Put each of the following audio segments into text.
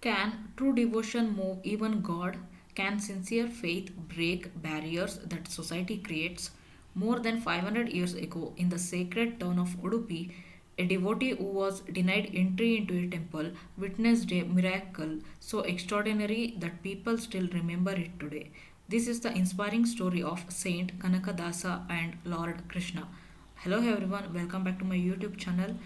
Can true devotion move even God? Can sincere faith break barriers that society creates? More than 500 years ago, in the sacred town of Udupi, a devotee who was denied entry into a temple witnessed a miracle so extraordinary that people still remember it today. This is the inspiring story of Saint Kanakadasa and Lord Krishna. Hello everyone, welcome back to my YouTube channel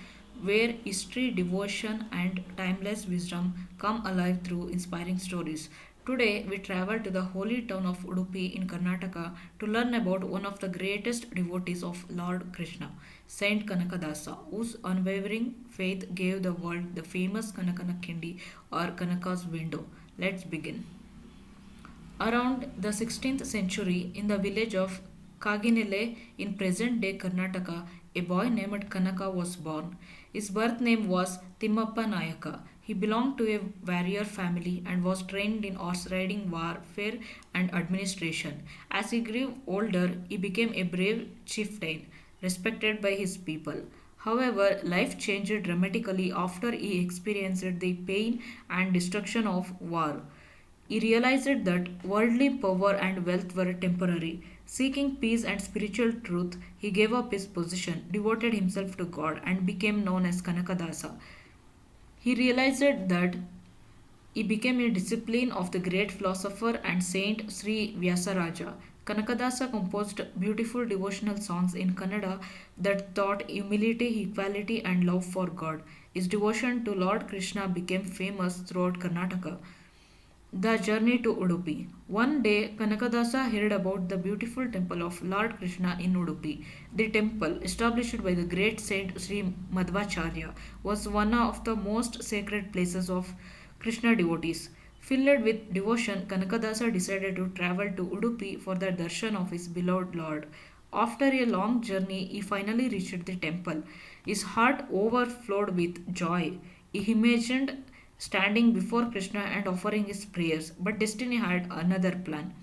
where history, devotion, and timeless wisdom come alive through inspiring stories. Today, we travel to the holy town of Udupi in Karnataka to learn about one of the greatest devotees of Lord Krishna, Saint Kanakadasa, whose unwavering faith gave the world the famous Kanakana Kindi or Kanaka's window. Let's begin. Around the 16th century, in the village of Kaginele in present day Karnataka, a boy named Kanaka was born. His birth name was Timmappa Nayaka. He belonged to a warrior family and was trained in horse riding, warfare, and administration. As he grew older, he became a brave chieftain, respected by his people. However, life changed dramatically after he experienced the pain and destruction of war. He realized that worldly power and wealth were temporary. Seeking peace and spiritual truth, he gave up his position, devoted himself to God, and became known as Kanakadasa. He realized that he became a disciple of the great philosopher and saint Sri Vyasaraja. Kanakadasa composed beautiful devotional songs in Kannada that taught humility, equality, and love for God. His devotion to Lord Krishna became famous throughout Karnataka. The journey to Udupi. One day, Kanakadasa heard about the beautiful temple of Lord Krishna in Udupi. The temple, established by the great saint Sri Madhvacharya, was one of the most sacred places of Krishna devotees. Filled with devotion, Kanakadasa decided to travel to Udupi for the darshan of his beloved Lord. After a long journey, he finally reached the temple. His heart overflowed with joy. He imagined standing before Krishna and offering his prayers, but destiny had another plan.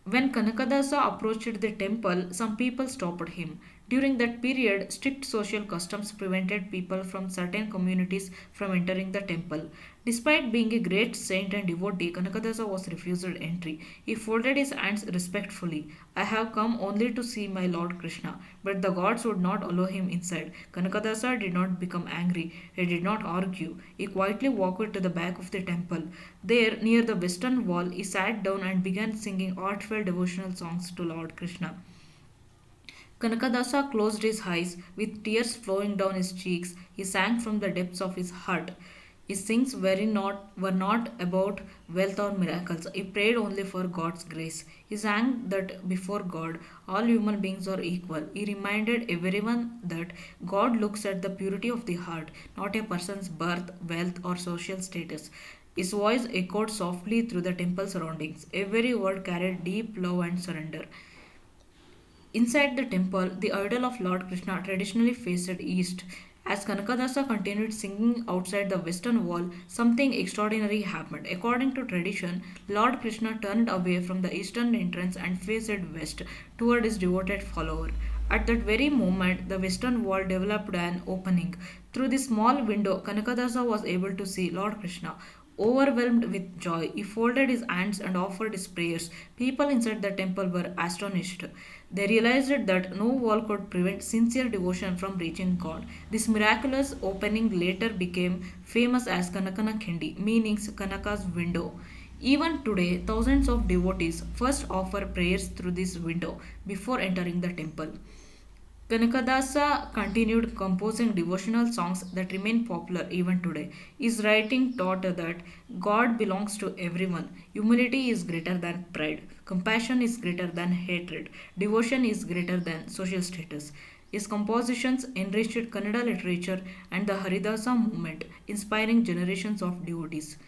When Kanakadasa approached the temple, some people stopped him. During that period, strict social customs prevented people from certain communities from entering the temple. Despite being a great saint and devotee, Kanakadasa was refused entry. He folded his hands respectfully. I have come only to see my Lord Krishna. But the gods would not allow him inside. Kanakadasa did not become angry. He did not argue. He quietly walked to the back of the temple. There, near the western wall, he sat down and began singing heartfelt devotional songs to Lord Krishna. Kanakadasa closed his eyes, with tears flowing down his cheeks. He sang from the depths of his heart. His sings were not about wealth or miracles. He prayed only for God's grace. He sang that before God, all human beings are equal. He reminded everyone that God looks at the purity of the heart, not a person's birth, wealth, or social status. His voice echoed softly through the temple surroundings. Every word carried deep love and surrender. Inside the temple, the idol of Lord Krishna traditionally faced east. As Kanakadasa continued singing outside the western wall, something extraordinary happened. According to tradition, Lord Krishna turned away from the eastern entrance and faced west toward his devoted follower. At that very moment, the western wall developed an opening. Through the small window, Kanakadasa was able to see Lord Krishna. Overwhelmed with joy, he folded his hands and offered his prayers. People inside the temple were astonished. They realized that no wall could prevent sincere devotion from reaching God. This miraculous opening later became famous as Kanakana Kindi, meaning Kanaka's window. Even today, thousands of devotees first offer prayers through this window before entering the temple. Kanakadasa continued composing devotional songs that remain popular even today. His writing taught that God belongs to everyone. Humility is greater than pride. Compassion is greater than hatred. Devotion is greater than social status. His compositions enriched Kannada literature and the Haridasa movement, inspiring generations of devotees.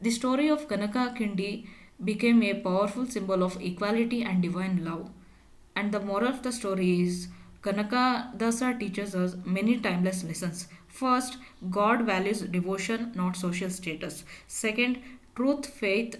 The story of Kanaka Kindi became a powerful symbol of equality and divine love. And the moral of the story is Kanaka Dasa teaches us many timeless lessons. First, God values devotion, not social status. Second, truth faith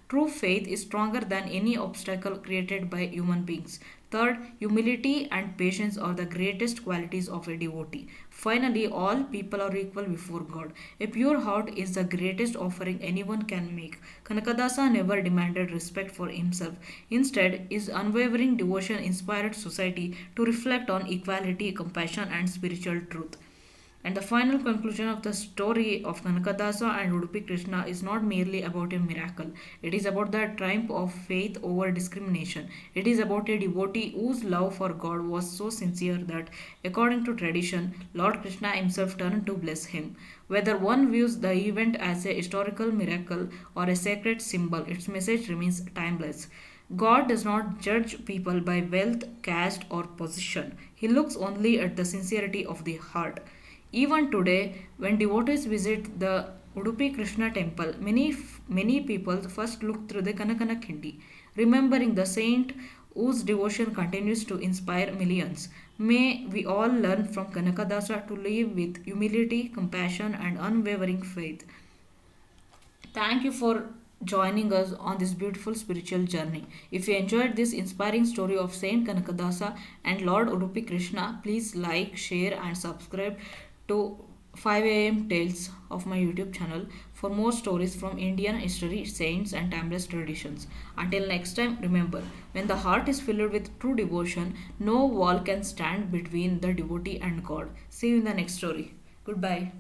true faith is stronger than any obstacle created by human beings. Third, humility and patience are the greatest qualities of a devotee. Finally, all people are equal before God. A pure heart is the greatest offering anyone can make. Kanakadasa never demanded respect for himself. Instead, his unwavering devotion inspired society to reflect on equality, compassion, and spiritual truth. And the final conclusion of the story of Kanakadasa and Udupi Krishna is not merely about a miracle. It is about the triumph of faith over discrimination. It is about a devotee whose love for God was so sincere that, according to tradition, Lord Krishna himself turned to bless him. Whether one views the event as a historical miracle or a sacred symbol, its message remains timeless. God does not judge people by wealth, caste, or position. He looks only at the sincerity of the heart. Even today, when devotees visit the Udupi Krishna Temple, many people first look through the Kanakana Kindi, remembering the saint whose devotion continues to inspire millions. May we all learn from Kanakadasa to live with humility, compassion, and unwavering faith. Thank you for joining us on this beautiful spiritual journey. If you enjoyed this inspiring story of Saint Kanakadasa and Lord Udupi Krishna, please like, share, and subscribe to 5 a.m. Tales of my YouTube channel for more stories from Indian history, saints, and timeless traditions. Until next time, remember, when the heart is filled with true devotion, no wall can stand between the devotee and God. See you in the next story. Goodbye.